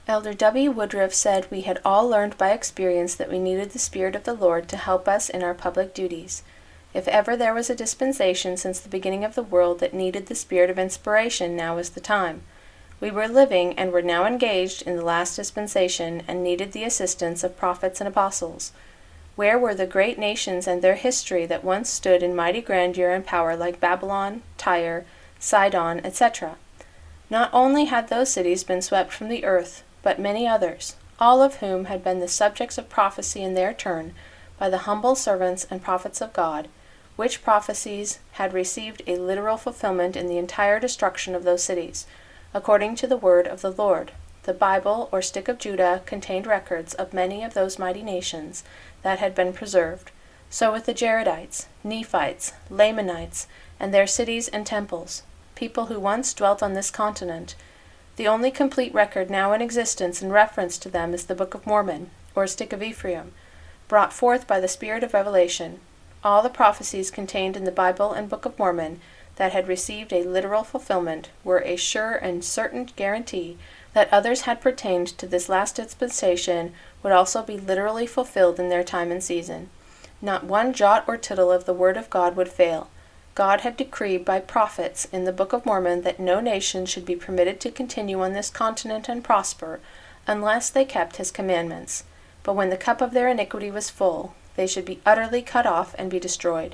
Elder W. Woodruff said we had all learned by experience that we needed the Spirit of the Lord to help us in our public duties. If ever there was a dispensation since the beginning of the world that needed the spirit of inspiration, now was the time. We were living and were now engaged in the last dispensation and needed the assistance of prophets and apostles. Where were the great nations and their history that once stood in mighty grandeur and power like Babylon, Tyre, Sidon, etc.? Not only had those cities been swept from the earth, but many others, all of whom had been the subjects of prophecy in their turn by the humble servants and prophets of God, which prophecies had received a literal fulfillment in the entire destruction of those cities, according to the word of the Lord. The Bible, or Stick of Judah, contained records of many of those mighty nations that had been preserved. So with the Jaredites, Nephites, Lamanites, and their cities and temples, people who once dwelt on this continent. The only complete record now in existence in reference to them is the Book of Mormon, or Stick of Ephraim, brought forth by the Spirit of Revelation. All the prophecies contained in the Bible and Book of Mormon that had received a literal fulfillment were a sure and certain guarantee that others had pertained to this last dispensation would also be literally fulfilled in their time and season. Not one jot or tittle of the Word of God would fail. God had decreed by prophets in the Book of Mormon that no nation should be permitted to continue on this continent and prosper unless they kept his commandments. But when the cup of their iniquity was full, they should be utterly cut off and be destroyed.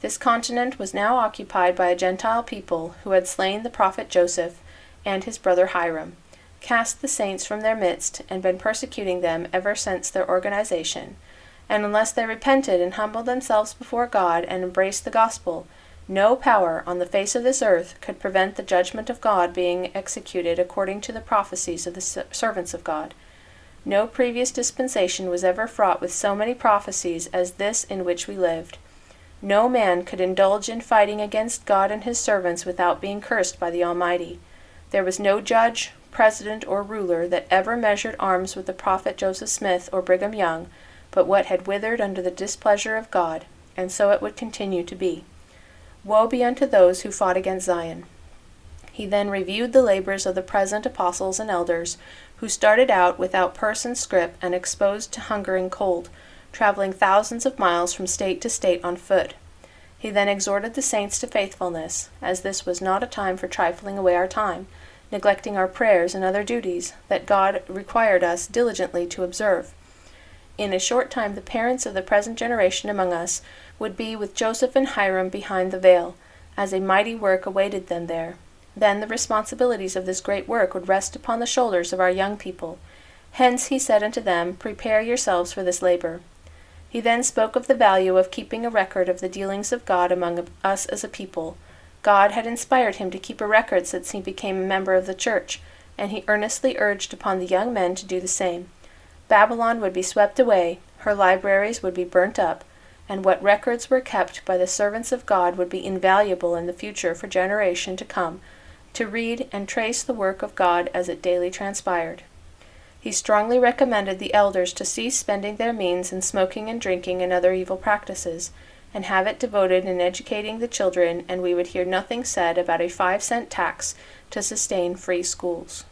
This continent was now occupied by a Gentile people who had slain the prophet Joseph and his brother Hiram, cast the saints from their midst, and been persecuting them ever since their organization. And unless they repented and humbled themselves before God and embraced the gospel, no power on the face of this earth could prevent the judgment of God being executed according to the prophecies of the servants of God. No previous dispensation was ever fraught with so many prophecies as this in which we lived. No man could indulge in fighting against God and his servants without being cursed by the Almighty. There was no judge, president, or ruler that ever measured arms with the prophet Joseph Smith or Brigham Young, but what had withered under the displeasure of God, and so it would continue to be. Woe be unto those who fought against Zion. He then reviewed the labors of the present apostles and elders, who started out without purse and scrip and exposed to hunger and cold, traveling thousands of miles from state to state on foot. He then exhorted the saints to faithfulness, as this was not a time for trifling away our time, neglecting our prayers and other duties that God required us diligently to observe. In a short time the parents of the present generation among us would be with Joseph and Hiram behind the veil, as a mighty work awaited them there. Then the responsibilities of this great work would rest upon the shoulders of our young people. Hence he said unto them, Prepare yourselves for this labor. He then spoke of the value of keeping a record of the dealings of God among us as a people. God had inspired him to keep a record since he became a member of the church, and he earnestly urged upon the young men to do the same. Babylon would be swept away, her libraries would be burnt up, and what records were kept by the servants of God would be invaluable in the future for generation to come, to read and trace the work of God as it daily transpired. He strongly recommended the elders to cease spending their means in smoking and drinking and other evil practices, and have it devoted in educating the children, and we would hear nothing said about a 5-cent tax to sustain free schools.